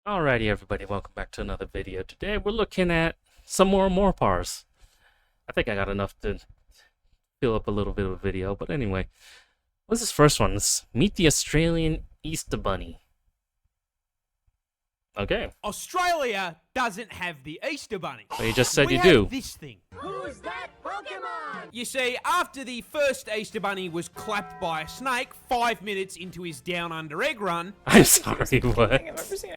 Alrighty, everybody, welcome back to another video. Today we're looking at some more MoreParz. I think I got enough to fill up a little bit of a video, but anyway. What's this first one? Let's meet the Australian Easter Bunny. Okay. Australia doesn't have the Easter Bunny. Well, you just said we you have do. This thing. Who's that Pokemon? You see, after the first Easter Bunny was clapped by a snake 5 minutes into his Down Under egg run. I'm sorry, what?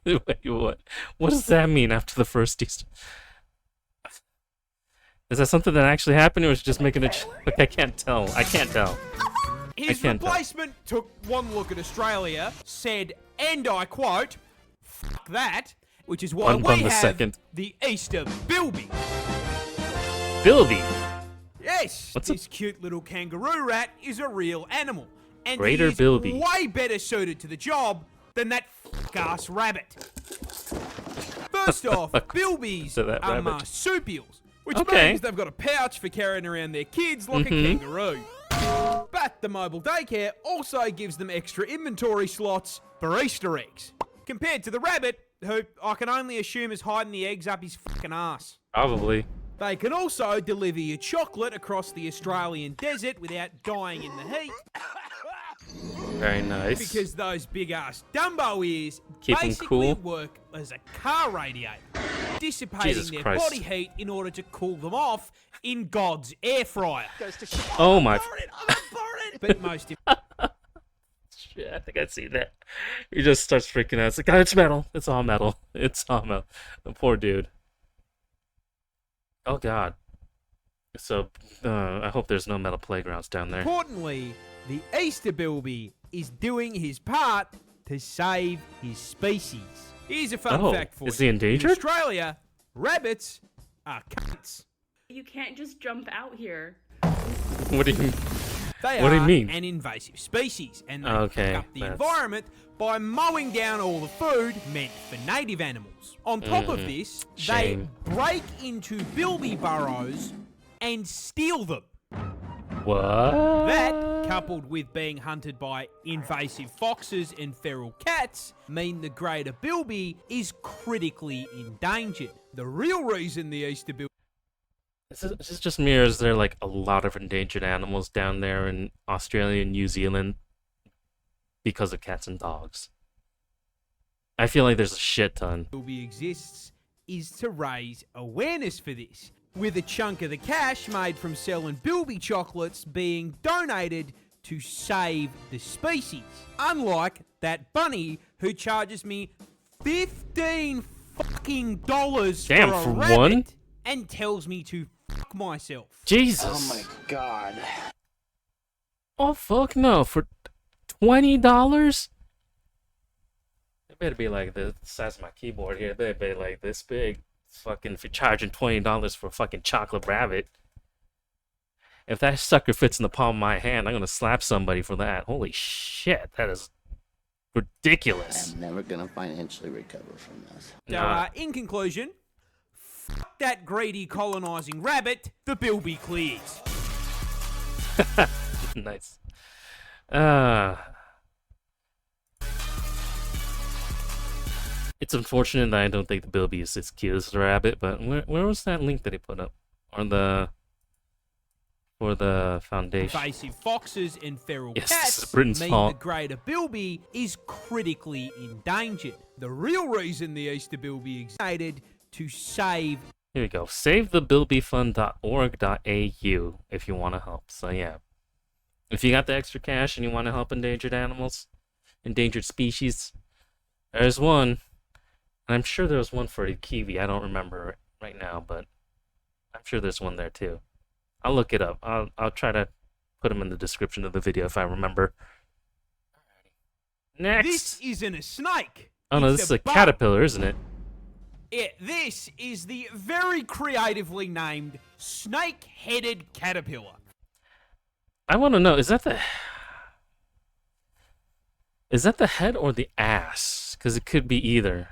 Wait, what? What does that mean after the first Easter? Is that something that actually happened, or is it just making a joke? I can't tell. I can't tell. His replacement took one look at Australia, said, and I quote, "Fuck that," which is why we have the Easter Bilby. Bilby? Yes, this cute little kangaroo rat is a real animal, and Greater he's Bilby. way better suited to the job than that fuck-ass rabbit. First off, Bilbies are marsupials, which means they've got a pouch for carrying around their kids like a kangaroo. But the mobile daycare also gives them extra inventory slots for Easter eggs, compared to the rabbit, who I can only assume is hiding the eggs up his fucking ass. Probably. They can also deliver you chocolate across the Australian desert without dying in the heat. Very nice. Because those big-ass Dumbo ears Keeping basically cool. work as a car radiator, dissipating Jesus their Christ. body heat in order to cool them off in God's air fryer. Oh my. But most Shit, I think I see that. He just starts freaking out. It's like, oh, it's metal. It's all metal. It's all metal. The poor dude. Oh god. So, I hope there's no metal playgrounds down there. importantly, the Easter Bilby is doing his part to save his species. Here's a fun fact for you. Is he endangered? In Australia, rabbits are cunts. You can't just jump out here. What do you They What do you are mean? an invasive species, and they Okay, fuck up the that's- environment by mowing down all the food meant for native animals. On top of this, Shame. they break into bilby burrows and steal them. What? That, coupled with being hunted by invasive foxes and feral cats, mean the greater bilby is critically endangered. The real reason the Easter bilby This just mirrors there like a lot of endangered animals down there in Australia and New Zealand because of cats and dogs. I feel like there's a shit ton. exists is to raise awareness for this, with a chunk of the cash made from selling bilby chocolates being donated to save the species. Unlike that bunny who charges me $15 fucking Damn, for a for rabbit one? and tells me to fuck myself. Jesus. Oh my god. Oh fuck no! For $20? It better be like the size of my keyboard here. It better be like this big. Fucking, if you're charging $20 for a fucking chocolate rabbit. If that sucker fits in the palm of my hand, I'm gonna slap somebody for that. Holy shit, that is ridiculous. I'm never gonna financially recover from this. So, in conclusion, fuck that greedy colonising rabbit, the bilby clears. Nice. It's unfortunate that I don't think the Bilby is as cute as the rabbit, but where was that link that he put up? On the... For the foundation. Invasive foxes and feral Yes, cats this is Britain's mean fault. the greater bilby is critically endangered. The real reason the Easter bilby existed to save... Here we go. SaveTheBilbyFund.org.au if you want to help. So yeah. If you got the extra cash and you want to help endangered animals, endangered species, there's one. And I'm sure there's one for the kiwi. I don't remember right now, but I'm sure there's one there too. I'll look it up. I'll try to put them in the description of the video if I remember. Next. This isn't a snake. Oh no, It's this is a bug. caterpillar, isn't it? This is the very creatively named snake-headed caterpillar. I want to know, is that the head or the ass? Because it could be either.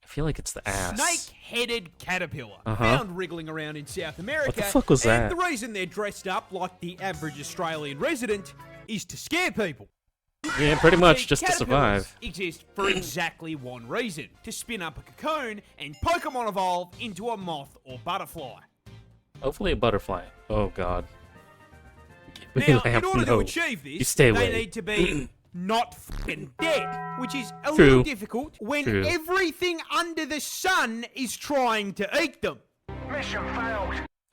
I feel like it's the ass. Snake-headed caterpillar. Uh-huh. Found wriggling around in South America. What the fuck was that? And the reason they're dressed up like the average Australian resident is to scare people. Yeah, pretty much See, just to caterpillars survive. exist for exactly one reason: to spin up a cocoon and Pokemon evolve into a moth or butterfly. Hopefully a butterfly. Oh god. Now, in Lamp, order to no. achieve You this, stay they away. need to be not fucking dead, which is a True. little difficult when True. everything under the sun is trying to eat them.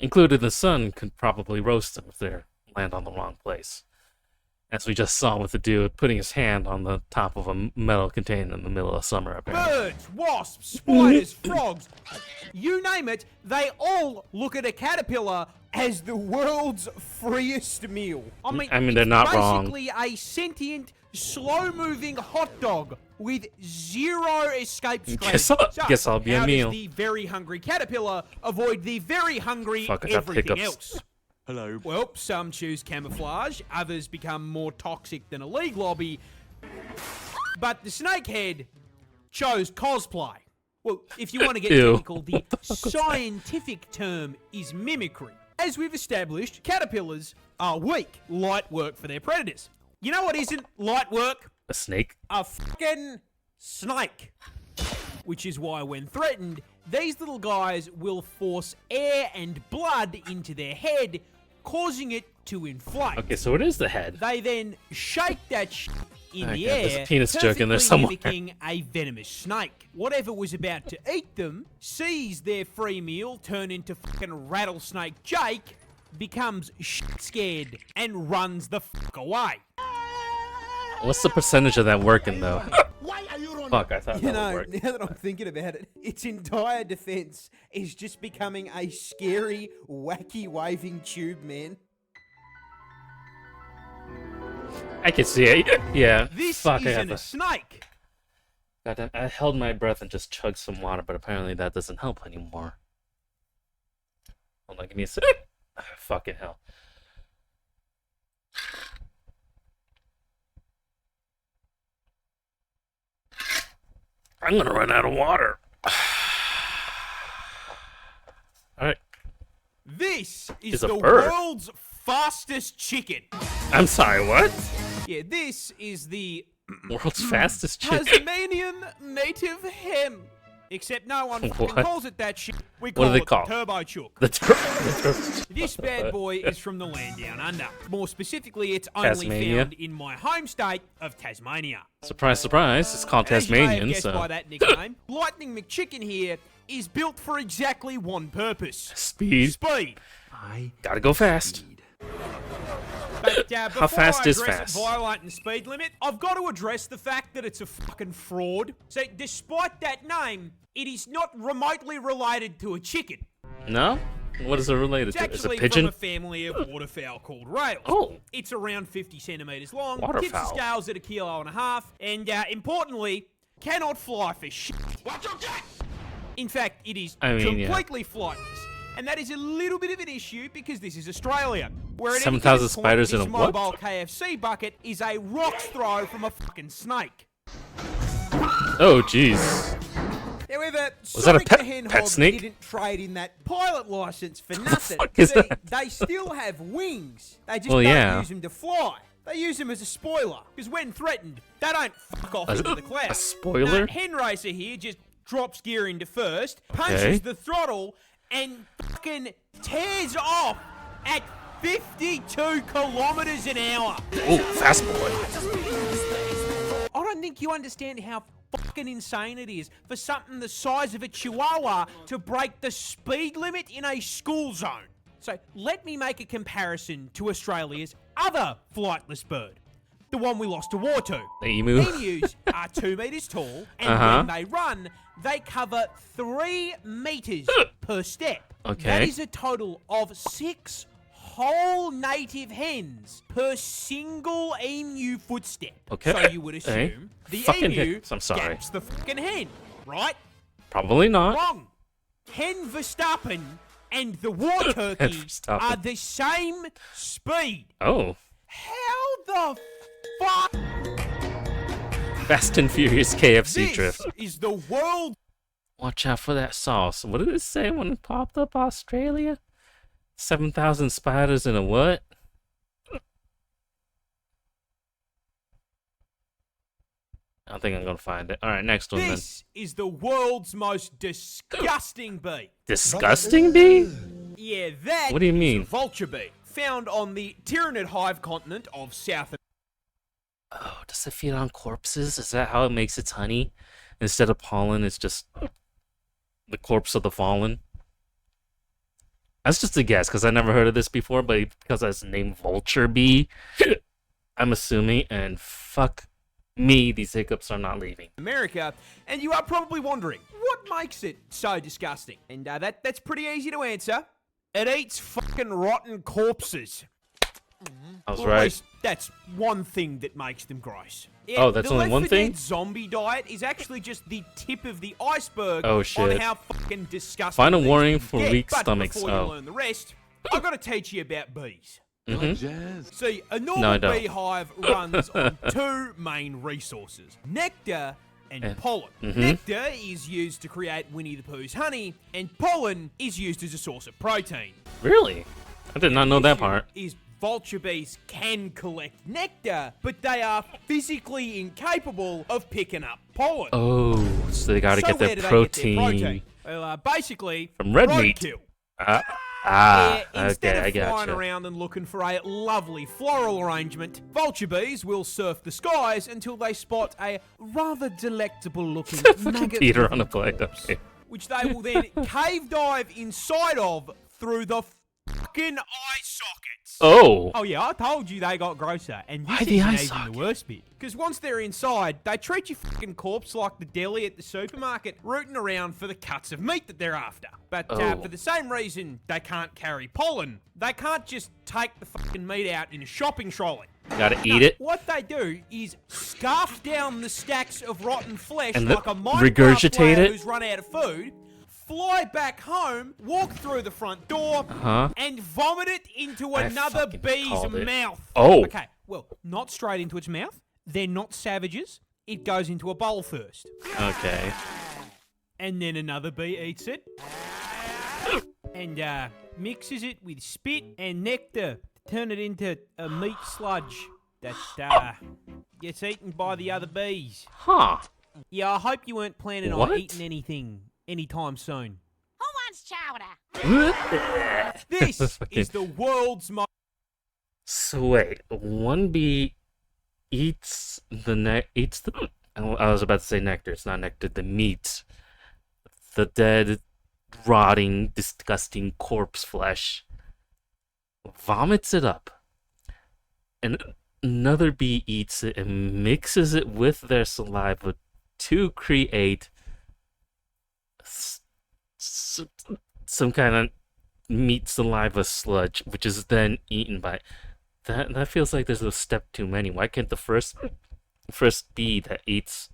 Included the sun could probably roast them if they land on the wrong place. As we just saw with the dude putting his hand on the top of a metal container in the middle of summer, apparently. Birds, wasps, spiders, frogs, you name it, they all look at a caterpillar as the world's freest meal. I mean they're not wrong. basically a sentient, slow-moving hot dog with zero escape strategy. Guess I'll be a how meal. does the very hungry caterpillar avoid the very hungry Fuck, I got everything hiccups. else? Hello. Well, some choose camouflage, others become more toxic than a league lobby, but the snakehead chose cosplay. Well, if you want to get Ew. technical, the scientific term is mimicry. As we've established, caterpillars are weak, light work for their predators. You know what isn't light work? A snake? A fucking snake. Which is why when threatened, these little guys will force air and blood into their head, causing it to inflate. Okay, so it is the head. They then shake that shit in the Okay, there's air, a penis joke in there perfectly somewhere. mimicking a venomous snake. Whatever was about to eat them sees their free meal turn into fucking rattlesnake Jake, becomes shit scared, and runs the fuck away. What's the percentage of that working, though? Why are you running? Fuck, I thought You that would know, work. now that I'm thinking about it, its entire defense is just becoming a scary, wacky, waving tube, man. I can see it. Yeah. This Fuck, I isn't got a snake. Goddamn, I held my breath and just chugged some water, but apparently that doesn't help anymore. Hold on, give me a sec. Fucking hell. I'm gonna run out of water. Alright. This Is is a the bird. world's fastest chicken. I'm sorry, what? Yeah, this is the World's fastest chicken. Tasmanian native hen. Except no one fucking What? calls it that shit. We What call do they it call it? the turbo chook. The This bad boy is from the land down under. More specifically, it's only Tasmania. found in my home state of Tasmania. Surprise, surprise, it's called As you may have Tasmanian, guessed so... by that nickname, Lightning McChicken here is built for exactly one purpose. Speed. Speed. Gotta go fast. But before fast I is address fast? violating speed limit, I've got to address the fact that it's a fucking fraud. So despite that name, it is not remotely related to a chicken. No? What is it related It's to? Is it actually a pigeon? from a family of waterfowl called rails. Oh. It's around 50 centimetres long, tips Waterfowl. and scales at 1.5 kilos, and importantly, cannot fly for shit. In fact, it is I mean, yeah. completely flightless. And that is a little bit of an issue because this is Australia, where at 7,000 any given point, spiders in this a what? mobile KFC bucket is a rock's throw from a fucking snake. Oh, jeez. However, Was that a Sonic pet- the Hedgehog pet snake? didn't trade in that pilot license for nothing. fuck is See, that? they still have wings. They just Well, don't yeah. use them to fly. They use them as a spoiler, because when threatened, they don't fuck off into the clouds. A spoiler? Hen Racer here just drops gear into first, punches Okay. the throttle, and fucking tears off at 52 kilometers an hour. Oh, fast boy. I don't think you understand how fucking insane it is for something the size of a chihuahua to break the speed limit in a school zone. So let me make a comparison to Australia's other flightless bird, the one we lost to war to. The emu. Emus are 2 meters tall, and Uh-huh. when they run, they cover 3 meters per step. Okay. That is a total of 6 whole native hens per single emu footstep. Okay. So you would Hey. assume the Fucking emu hiccups, I'm sorry. gaps the fucking hen, right? Probably not. Wrong. Hen Verstappen and the war turkey Verstappen. are the same speed. Oh. How the fuck? Fast and Furious KFC This drift. is the world. Watch out for that sauce. What did it say when it popped up Australia? 7,000 spiders in a what? I think I'm gonna find it. All right, next one then. This is the world's most disgusting bee. Disgusting bee? Yeah, that What do you is mean? a vulture bee, found on the Tyranid hive continent of South America. Oh, does it feed on corpses? Is that how it makes its honey? Instead of pollen, it's just the corpse of the fallen? That's just a guess, because I never heard of this before, but because it's named Vulture Bee, I'm assuming, and fuck me, these hiccups are not leaving. America, and you are probably wondering, what makes it so disgusting? And that's pretty easy to answer. It eats fucking rotten corpses. I was Well, at right. least that's one thing that makes them gross. Yeah, Oh, that's the only Left one 4 thing? Dead zombie diet is actually just the tip of the iceberg Oh, on shit. how fucking disgusting Final these warning things for get. weak But stomachs. Before Oh. you learn the rest, I've got to teach you about bees. Mm-hmm. See, a No, I normal don't. beehive runs on two main resources, nectar and pollen. Mm-hmm. Nectar is used to create Winnie the Pooh's honey, and pollen is used as a source of protein. Really? I did not know that Issue part. is vulture bees can collect nectar, but they are physically incapable of picking up pollen. Oh, so they gotta So get where their do they protein Well, basically from red meat. roadkill. Ah, Instead okay, I of flying gotcha. around and looking for a lovely floral arrangement, vulture bees will surf the skies until they spot a rather delectable-looking maggot, Peter on a plate. Okay. which they will then cave dive inside of through the fucking eye sockets. Oh, Oh yeah, I told you they got grosser, and Why this the eye isn't even socket? the worst bit. Because once they're inside, they treat your fucking corpse like the deli at the supermarket, rooting around for the cuts of meat that they're after. But Oh. for the same reason they can't carry pollen, they can't just take the fucking meat out in a shopping trolley. gotta eat it. What they do is scarf down the stacks of rotten flesh And like a Minecraft regurgitate player it? who's run out of food, fly back home, walk through the front door, Uh-huh. and vomit it into I another fucking bee's called it. mouth. Oh. Okay, well, not straight into its mouth. They're not savages. It goes into a bowl first. Okay. And then another bee eats it. And mixes it with spit and nectar to turn it into a meat sludge that gets eaten by the other bees. Huh. Yeah, I hope you weren't planning What? on eating anything anytime soon. Who wants chowder? This is the world's most... So wait, one bee eats the I was about to say nectar. It's not nectar. The meat, the dead, rotting, disgusting corpse flesh. Vomits it up, and another bee eats it and mixes it with their saliva to create some kind of meat saliva sludge, which is then eaten by. That feels like there's a step too many. Why can't the first bee that eats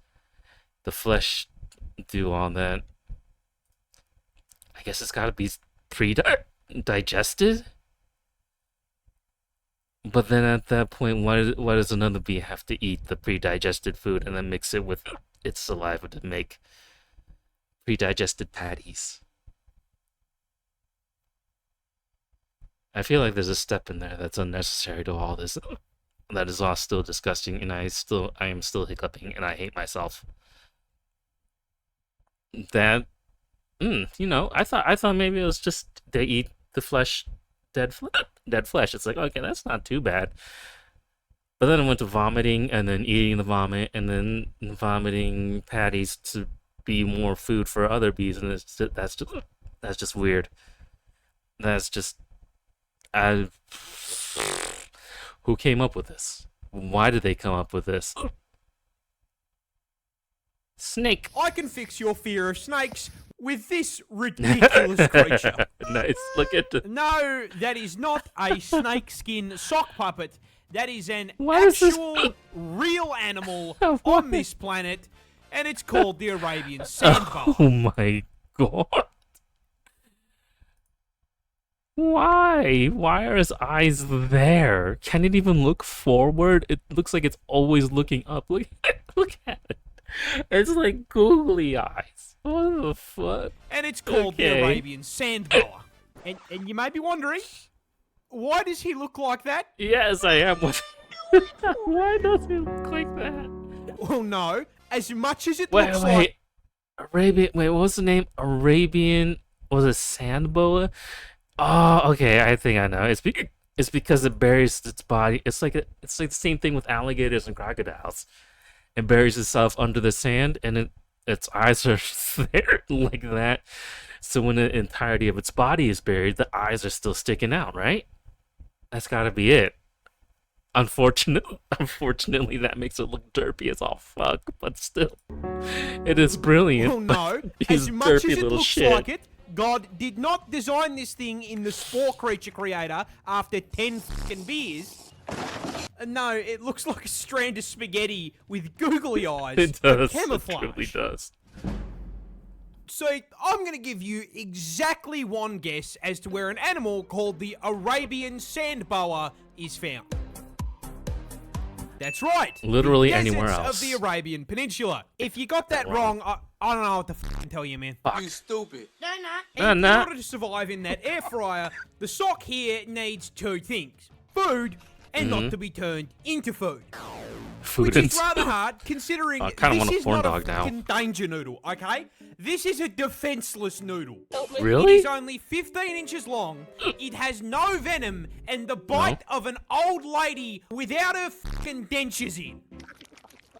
the flesh do all that? I guess it's got to be digested. But then at that point, why does another bee have to eat the pre-digested food and then mix it with its saliva to make pre-digested patties? I feel like there's a step in there that's unnecessary to all this. That is all still disgusting, and I am still hiccuping, and I hate myself. That, I thought maybe it was just they eat the flesh, dead flesh. It's like, okay, that's not too bad. But then I went to vomiting, and then eating the vomit, and then vomiting patties to be more food for other bees, and that's just weird. That's just. Who came up with this? Why did they come up with this? Snake. I can fix your fear of snakes with this ridiculous creature. Nice. Look at the. No, that is not a snakeskin sock puppet. That is an What is this? actual real animal What? on this planet, and it's called the Arabian sandbar. Oh my god. Why? Why are his eyes there? Can it even look forward? It looks like it's always looking up. Look at it. It's like googly eyes. What the fuck? And it's called the Okay. Arabian sandbar. And you may be wondering, why does he look like that? Yes, I am. Why does he look like that? Well, no. as much as it looks Wait. like... Arabian. Wait, what was the name? Arabian. Was it sand boa? Oh, okay. I think I know. It's because it buries its body. It's like the same thing with alligators and crocodiles. It buries itself under the sand, and its eyes are there like that. So when the entirety of its body is buried, the eyes are still sticking out, right? That's got to be it. Unfortunately, that makes it look derpy as all fuck, but still, it is brilliant. Well, no. He's As much derpy as it little looks shit. like it, God did not design this thing in the Spore Creature Creator after 10 fucking beers. No, it looks like a strand of spaghetti with googly eyes. It does. Camouflage. It truly does. So, I'm going to give you exactly one guess as to where an animal called the Arabian sand boa is found. That's right. Literally the anywhere deserts else. of the Arabian Peninsula. If you got that wrong, I don't know what to fucking tell you, man. Fuck. You stupid. They're not. And nah. in order to survive in that air fryer, the sock here needs two things. Food, and not to be turned into food. Food Which and is rather hard, considering I kinda want a this is corn not a dog now. fucking danger noodle, okay? This is a defenseless noodle. It Really? is only 15 inches long, it has no venom, and the bite of an old lady without her fucking dentures in.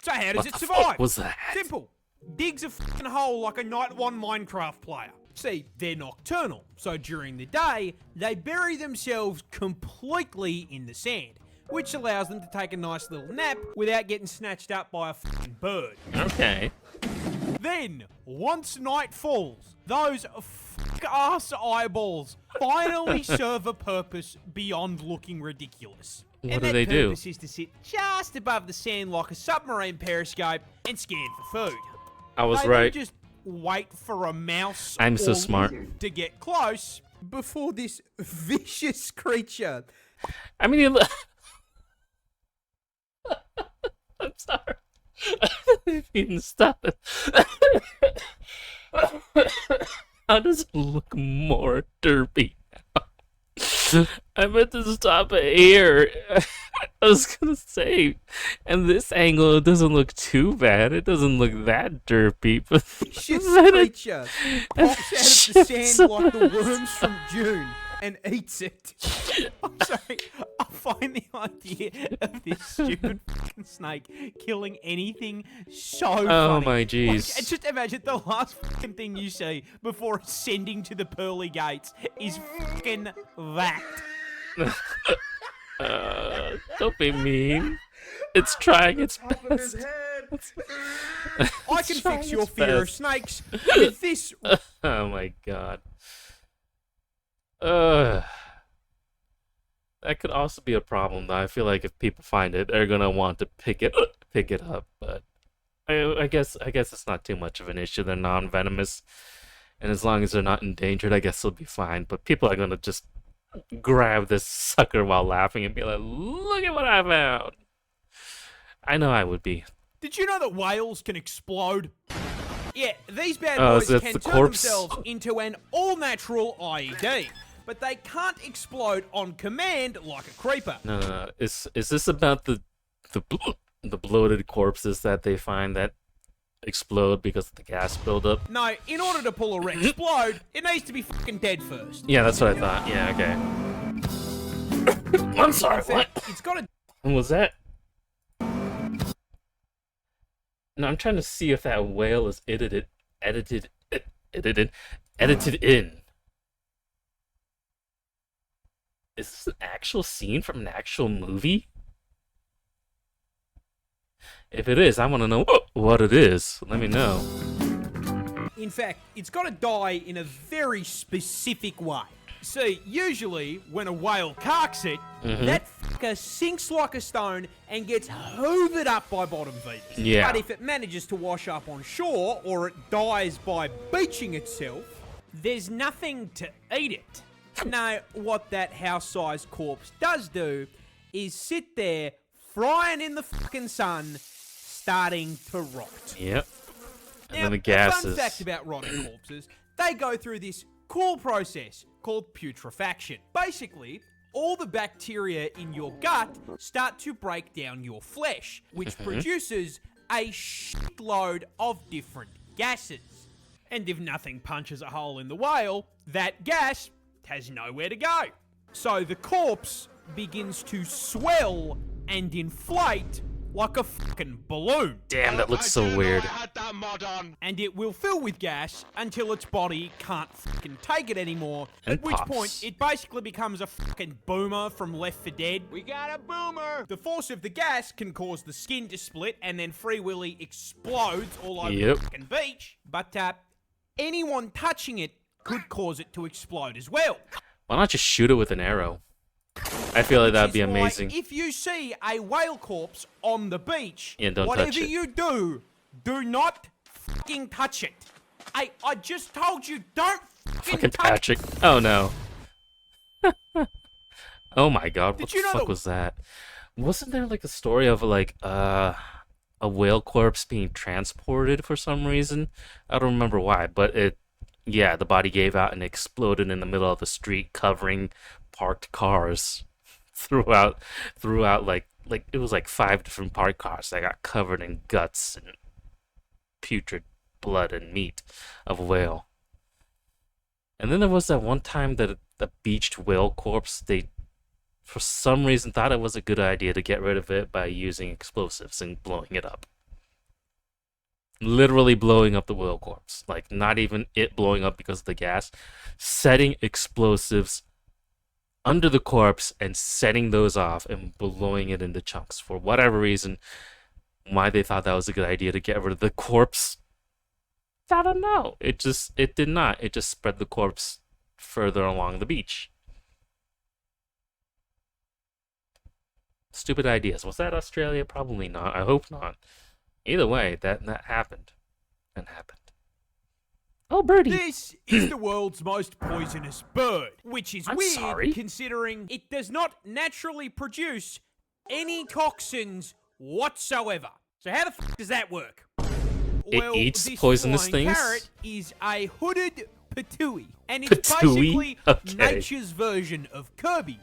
So how does What it the survive? fuck was that? Simple. Digs a fucking hole like a Night 1 Minecraft player. See, they're nocturnal, so during the day, they bury themselves completely in the sand, which allows them to take a nice little nap without getting snatched up by a fucking bird. Okay. Then, once night falls, those fuck-ass eyeballs finally serve a purpose beyond looking ridiculous. What And do they that do? purpose is to sit just above the sand like a submarine periscope and scan for food. I was They right. don't just wait for a mouse I'm so or smart. lizard to get close before this vicious creature. I mean, I'm sorry. I didn't stop it. How does it look more derpy now? I meant to stop it here. I was gonna say, and this angle it doesn't look too bad. It doesn't look that derpy, but Vicious then it creature pops out of the shifts sand like the worms from June and eats it. I'm sorry, I find the idea of this stupid fucking snake killing anything so funny. Oh my Like, jeez. just imagine the last fucking thing you see before ascending to the pearly gates is fucking that. Don't be mean. It's trying its best. I can trying fix your its fear of best. snakes with this. Oh my god. That could also be a problem, though. I feel like if people find it, they're gonna want to pick it up. But I guess it's not too much of an issue. They're non-venomous, and as long as they're not endangered, I guess they'll be fine. But people are gonna just grab this sucker while laughing and be like, "Look at what I found." I know I would be. Did you know that whales can explode? Yeah, these bad Oh, boys so that's can the turn corpse? themselves into an all-natural IED, but they can't explode on command like a creeper. No. Is this about the bloated corpses that they find that explode because of the gas buildup? No, in order to pull a explode, it needs to be fucking dead first. Yeah, that's what I thought. Yeah, okay. I'm sorry. In fact, it's got to. What was that? No, I'm trying to see if that whale is edited in. Is this an actual scene from an actual movie? If it is, I want to know what it is. Let me know. In fact, it's got to die in a very specific way. See, usually when a whale carks it, that fucker sinks like a stone and gets hoovered up by bottom feeders. Yeah. But if it manages to wash up on shore or it dies by beaching itself, there's nothing to eat it. No, what that house-sized corpse does do is sit there frying in the fucking sun, starting to rot. Yep. And Now, then the a gases. fun fact about rotting corpses, they go through this cool process called putrefaction. Basically, all the bacteria in your gut start to break down your flesh, which produces a shitload of different gases. And if nothing punches a hole in the whale, that gas has nowhere to go. So the corpse begins to swell and inflate like a fucking balloon. Damn, that looks so weird. And it will fill with gas until its body can't fucking take it anymore, at which point it basically becomes a fucking boomer from Left 4 Dead. We got a boomer! The force of the gas can cause the skin to split and then Free Willy explodes all over the fucking beach, but anyone touching it could cause it to explode as well. Why not just shoot it with an arrow? I feel like that'd be amazing. If you see a whale corpse on the beach, don't whatever touch it. you do not fucking touch it. I just told you, don't fucking touch it. Oh no. Oh my god, what Did you the know fuck was that? Wasn't there like a story of like a whale corpse being transported for some reason? I don't remember why, but the body gave out and exploded in the middle of the street, covering parked cars throughout like it was like 5 different parked cars that got covered in guts and putrid blood and meat of a whale. And then there was that one time that the beached whale corpse, they for some reason thought it was a good idea to get rid of it by using explosives and blowing it up. Literally blowing up the whale corpse. Like, not even it blowing up because of the gas. Setting explosives under the corpse and setting those off and blowing it into chunks. For whatever reason, why they thought that was a good idea to get rid of the corpse, I don't know. It did not. It just spread the corpse further along the beach. Stupid ideas. Was that Australia? Probably not. I hope not. Either way, that happened. And happened. Oh, birdie. This is the world's most poisonous bird, which is weird considering it does not naturally produce any toxins whatsoever. So how the fuck does that work? It eats poisonous things? This parrot is a hooded patooey, and it's basically nature's version of Kirby.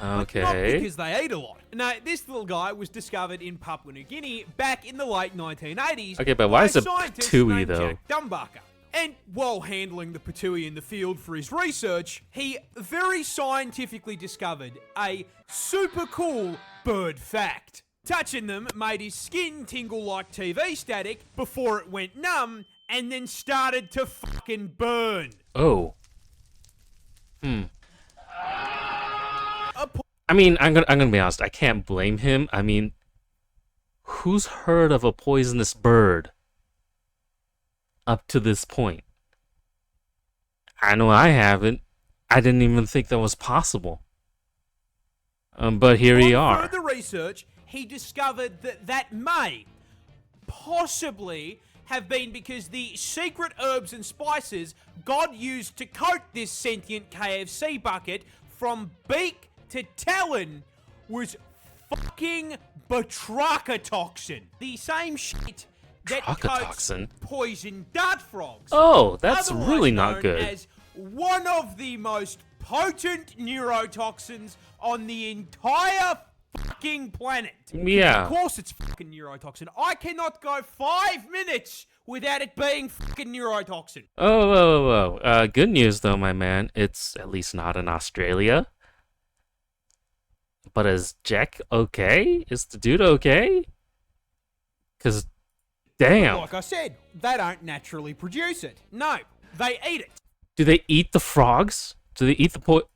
Okay. Not because they eat a lot. No, this little guy was discovered in Papua New Guinea back in the late 1980s. Okay, but why is it patooey though? Jack Dumbarker. And while handling the patooey in the field for his research, he very scientifically discovered a super cool bird fact. Touching them made his skin tingle like TV static before it went numb and then started to fucking burn. Oh. I mean, I'm gonna be honest. I can't blame him. I mean, who's heard of a poisonous bird up to this point? I know I haven't. I didn't even think that was possible. But here we are. On further research, he discovered that may possibly have been because the secret herbs and spices God used to coat this sentient KFC bucket from beak to talon was fucking batraka toxin. The same shit that coats poison dart frogs. Oh, that's really not good. As one of the most potent neurotoxins on the entire fucking planet. Yeah. Of course it's fucking neurotoxin. I cannot go 5 minutes without it being fucking neurotoxin. Oh. Good news though, my man. It's at least not in Australia. But is Jack okay? Is the dude okay? Because, damn. Like I said, they don't naturally produce it. No, they eat it. Do they eat the frogs? Do they eat the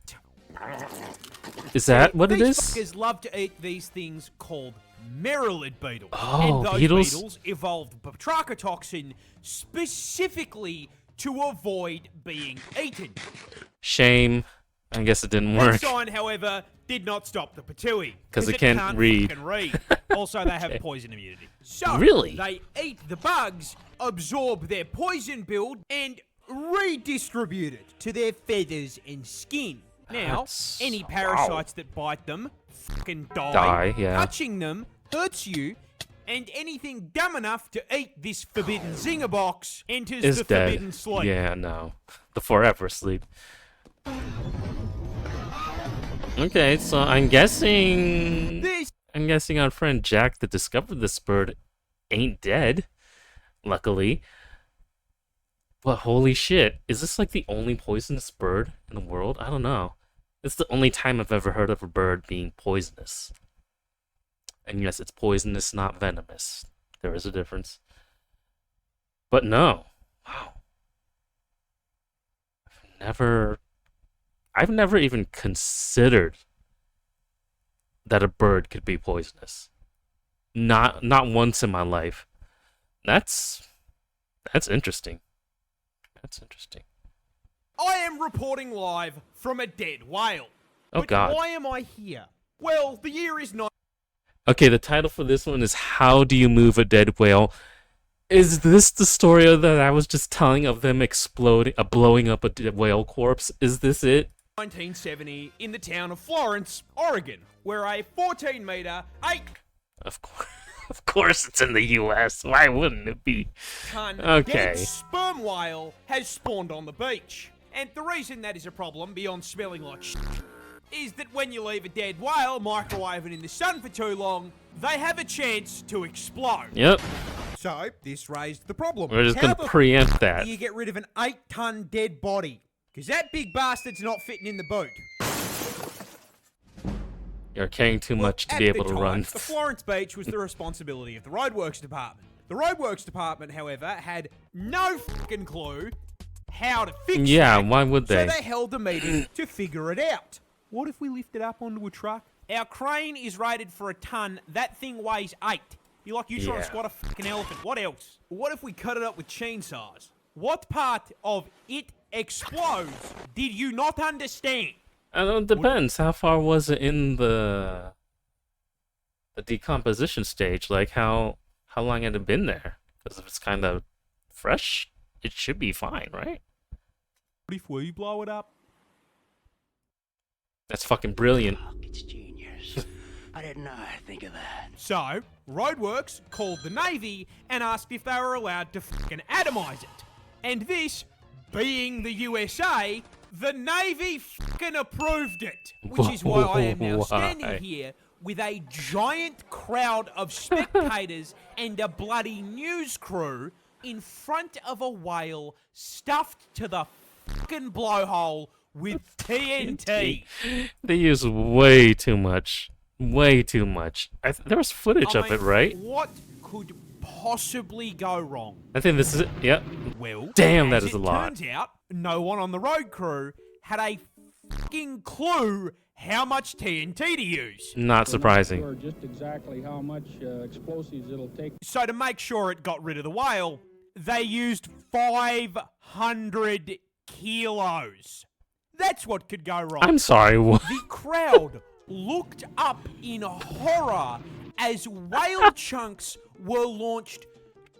Is that what it is? These fuckers love to eat these things called merillid beetles. Oh, and those beetles? Beetles evolved batraka toxin specifically to avoid being eaten. Shame. I guess it didn't work. That sign, however, did not stop the patooey. Because it can't read. Fucking read. Also, they have poison immunity. So, really? They eat the bugs, absorb their poison build, and redistribute it to their feathers and skin. Now, any parasites that bite them fucking die. Yeah. Touching them hurts you, and anything dumb enough to eat this forbidden zinger box enters the forbidden sleep. Yeah, no. The forever sleep. Okay, so I'm guessing our friend Jack that discovered this bird ain't dead, luckily. But holy shit, is this like the only poisonous bird in the world? I don't know. It's the only time I've ever heard of a bird being poisonous. And yes, it's poisonous, not venomous. There is a difference. But no. Wow. I've never even considered that a bird could be poisonous. Not once in my life. That's interesting. That's interesting. I am reporting live from a dead whale. Oh, but God. why am I here? Well, the year is not. Okay, the title for this one is How Do You Move a Dead Whale? Is this the story that I was just telling of them blowing up a dead whale corpse? Is this it? 1970 in the town of Florence, Oregon, where a 14-meter, 8 Of course it's in the U.S. Why wouldn't it be? ton Okay. dead sperm whale has spawned on the beach. And the reason that is a problem, beyond smelling like shit, is that when you leave a dead whale microwaving in the sun for too long, they have a chance to explode. Yep. So, this raised the problem. We're just How gonna the preempt that. do you get rid of an 8-ton dead body? Because that big bastard's not fitting in the boot. You're carrying too much to be able to run. The Florence Beach was the responsibility of the Roadworks Department. The Roadworks Department, however, had no fucking clue how to fix it. Yeah, why would they? So they held a meeting to figure it out. What if we lift it up onto a truck? Our crane is rated for a ton. That thing weighs 8. You're like, you trying to Yeah. squat a fucking elephant. What else? What if we cut it up with chainsaws? What part of it explodes did you not understand? I don't know, it depends. How far was it in the decomposition stage? Like, how long had it been there? Because if it's kind of fresh, it should be fine, right? What if we blow it up? That's fucking brilliant. It's genius. I didn't know I'd think of that. So, Roadworks called the Navy and asked if they were allowed to fucking atomize it. And this, being the USA, the Navy fucking approved it. Which is why I am now Why? standing here with a giant crowd of spectators and a bloody news crew in front of a whale stuffed to the fucking blowhole with TNT. They use way too much. Way too much. There was footage I of mean, it, right? What could possibly go wrong? I think this is it. Yep. Well, Damn, that as is a it lot. turns out, no one on the road crew had a fucking clue how much TNT to use. Not surprising. We're not sure just exactly how much explosives it'll take. So to make sure it got rid of the whale, they used 500 kilos. That's what could go wrong. I'm sorry. What? The crowd looked up in horror as whale chunks were launched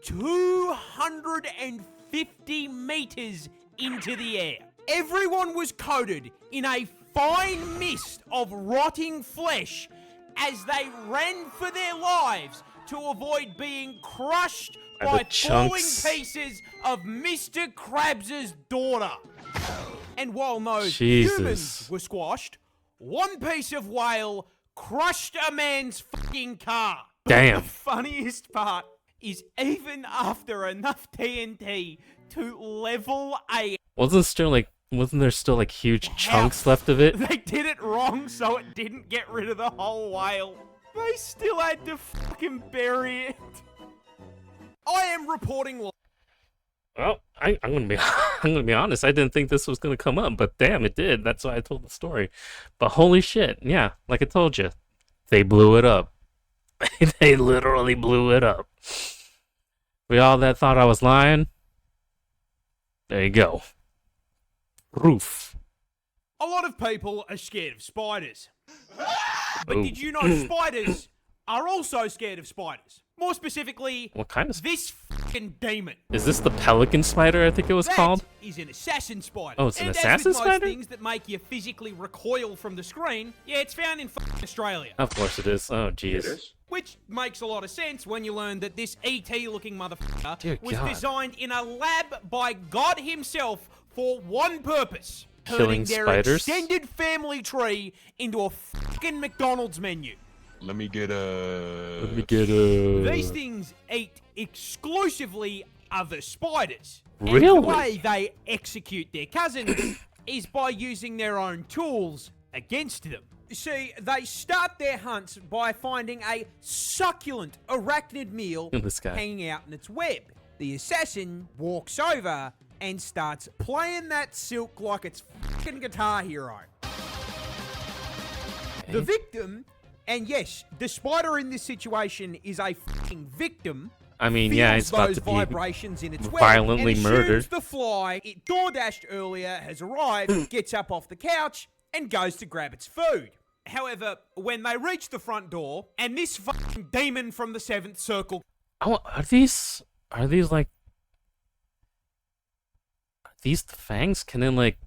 250 meters into the air. Everyone was coated in a fine mist of rotting flesh as they ran for their lives to avoid being crushed By by the falling chunks. pieces of Mr. Krabs' daughter. And while no Jesus. humans were squashed, one piece of whale crushed a man's fucking car. Damn. The funniest part is even after enough TNT to level a Wasn't there still like huge chunks left of it? They did it wrong so it didn't get rid of the whole whale. They still had to fucking bury it. I am reporting live. Well, I'm gonna be honest. I didn't think this was gonna come up, but damn, it did. That's why I told the story. But holy shit, yeah, like I told you, they blew it up. They literally blew it up. We all that thought I was lying. There you go. Proof. A lot of people are scared of spiders. But Ooh. did you know spiders are also scared of spiders? More specifically, What kind of? this fucking demon. Is this the pelican spider? I think it was That called. is an assassin spider. Oh, it's an and assassin as with spider? most things that make you physically recoil from the screen, yeah, it's found in fucking Australia. Of course it is. Oh, jeez. Which makes a lot of sense when you learn that this ET-looking motherfucker Dear was God. designed in a lab by God himself for one purpose. Killing turning their spiders? extended family tree into a fucking McDonald's menu. Let me get a... These things eat exclusively other spiders. Really? And the way they execute their cousins is by using their own tools against them. See, they start their hunts by finding a succulent arachnid meal This guy. hanging out in its web. The assassin walks over and starts playing that silk like it's fucking Guitar Hero. The victim, and yes, the spider in this situation is a fucking victim. I mean, yeah, feels it's about those to be vibrations in its web violently and murdered. assumes the fly it door-dashed earlier has arrived, gets up off the couch, and goes to grab its food. However, when they reach the front door, and this fucking demon from the seventh circle... Are these like... Are these the fangs? Can then, like,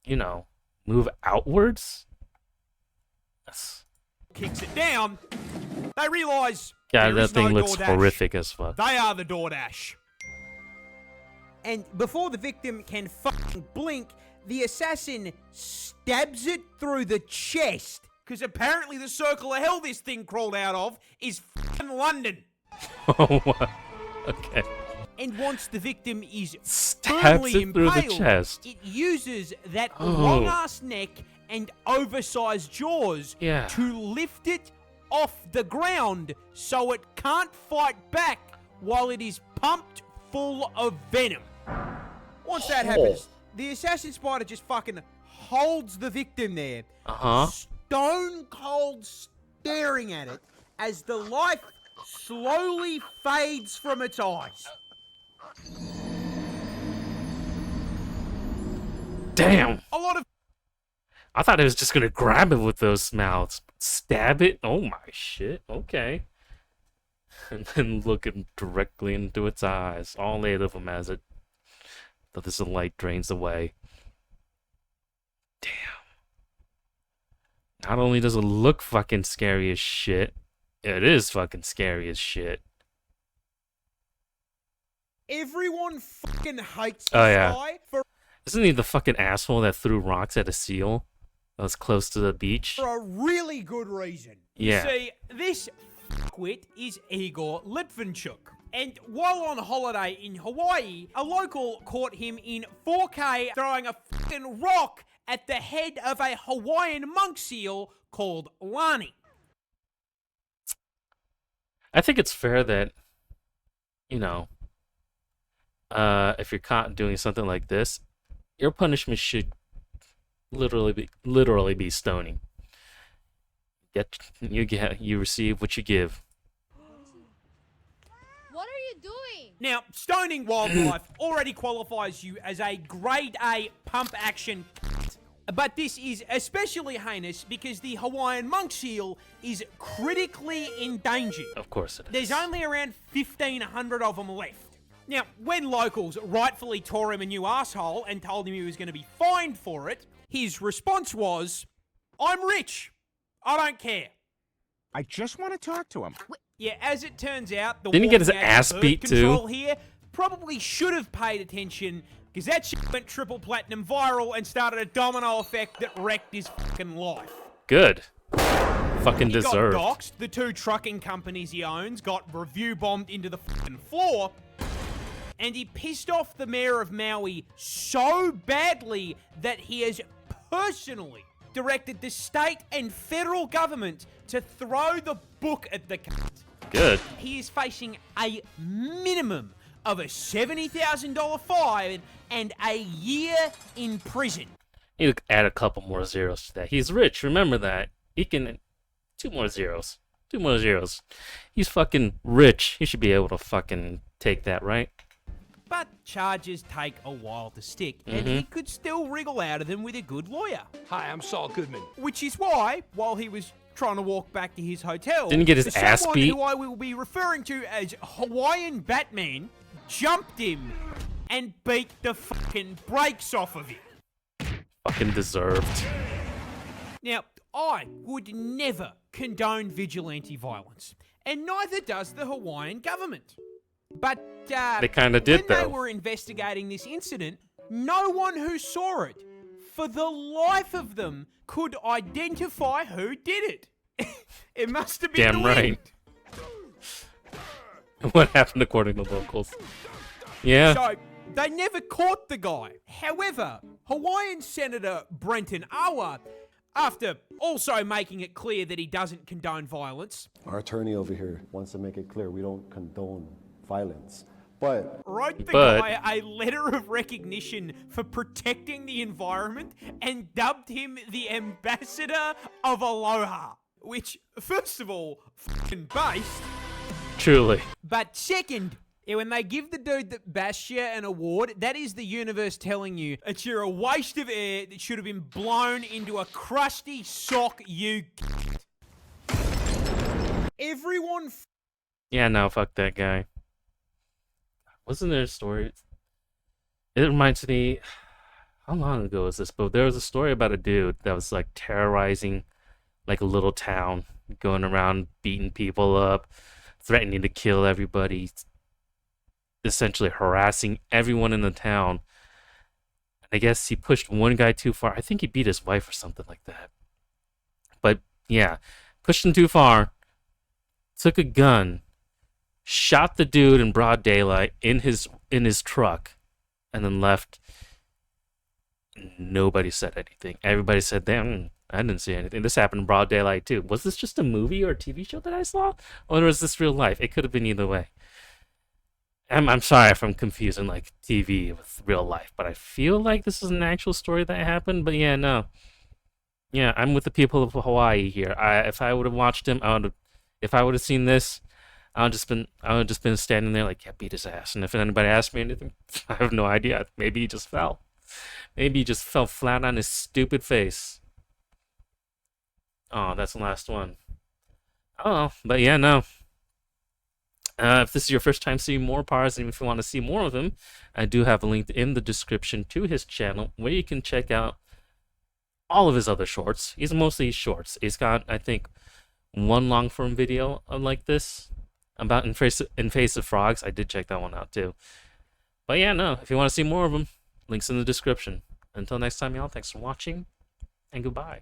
you know, move outwards? Yes. Kicks it down, they realise Yeah, there that is thing no looks DoorDash. horrific as fuck. They are the DoorDash. And before the victim can fucking blink, the assassin stabs it through the chest. Because apparently the circle of hell this thing crawled out of is fucking London. Oh, what? Okay. And once the victim is Stabs firmly it through the impaled, chest. it uses that Oh. long-ass neck and oversized jaws Yeah. to lift it off the ground so it can't fight back while it is pumped full of venom. Once that happens, the assassin spider just fucking holds the victim there, stone cold staring at it as the life slowly fades from its eyes. Damn. A lot of I thought it was just gonna grab it with those mouths. Stab it? Oh my shit. Okay. And then looking directly into its eyes. All 8 of them as it... the light drains away. Damn. Not only does it look fucking scary as shit, it is fucking scary as shit. everyone fucking hates this guy for Isn't he the fucking asshole that threw rocks at a seal that was close to the beach? a really good reason. Yeah. You see, this fuckwit is Igor Litvinchuk. And while on holiday in Hawaii, a local caught him in 4K throwing a fucking rock at the head of a Hawaiian monk seal called Lani. I think it's fair that, you know, if you're caught doing something like this, your punishment should literally be stoning. You receive what you give. What are you doing? Now, stoning wildlife already qualifies you as a grade A pump action cunt. But this is especially heinous because the Hawaiian monk seal is critically endangered. Of course it is. There's only around 1,500 of them left. Now, when locals rightfully tore him a new asshole and told him he was going to be fined for it, his response was, "I'm rich. I don't care." I just want to talk to him. Yeah, as it turns out, the Didn't he get his walking out ass birth beat control too? here probably should have paid attention because that shit went triple platinum viral and started a domino effect that wrecked his fucking life. Good. Fucking He deserved. got doxxed. The 2 trucking companies he owns got review bombed into the fucking floor. And he pissed off the mayor of Maui so badly that he has personally directed the state and federal government to throw the book at the cunt. Good. He is facing a minimum of a $70,000 fine and a year in prison. You add a couple more zeros to that. He's rich, remember that. He can... 2 more zeros. 2 more zeros. He's fucking rich. He should be able to fucking take that, right? But charges take a while to stick, and he could still wriggle out of them with a good lawyer. Hi, I'm Saul Goodman. Which is why, while he was trying to walk back to his hotel, Didn't he get his ass someone beat? who I will be referring to as Hawaiian Batman jumped him and beat the fucking brakes off of him. Fucking deserved. Now, I would never condone vigilante violence, and neither does the Hawaiian government. But They kinda did, when they though. were investigating this incident, no one who saw it, for the life of them, could identify who did it. It must have been Damn the right. wind. What happened according to locals? Yeah. So, they never caught the guy. However, Hawaiian Senator Brenton Awa, after also making it clear that he doesn't condone violence, Our attorney over here wants to make it clear we don't condone violence. But wrote the guy a letter of recognition for protecting the environment and dubbed him the ambassador of Aloha. Which, first of all, fucking based. Truly. But second, when they give the dude that bashed you an award, that is the universe telling you that you're a waste of air that should have been blown into a crusty sock, you Everyone Yeah, no, fuck that guy. Wasn't there a story? It reminds me, how long ago was this? But there was a story about a dude that was like terrorizing like a little town, going around beating people up, threatening to kill everybody, essentially harassing everyone in the town. And I guess he pushed one guy too far. I think he beat his wife or something like that. But yeah, pushed him too far, took a gun, shot the dude in broad daylight in his truck, and then left. Nobody said anything. Everybody said, "Damn, I didn't see anything." This happened in broad daylight too. Was this just a movie or a TV show that I saw, or was this real life? It could have been either way. I'm sorry if I'm confusing like TV with real life, but I feel like this is an actual story that happened. But yeah, no. Yeah, I'm with the people of Hawaii here. If I would have watched him, if I would have seen this, I would have just been standing there like, yeah, beat his ass. And if anybody asked me anything, I have no idea. Maybe he just fell. Maybe he just fell flat on his stupid face. Oh, that's the last one. Oh, but yeah, no. If this is your first time seeing MoreParz, and if you want to see more of him, I do have a link in the description to his channel where you can check out all of his other shorts. He's mostly shorts. He's got, I think, one long form video like this about invasive frogs. I did check that one out too. But yeah, no, if you want to see more of him, links in the description. Until next time, y'all, thanks for watching, and goodbye.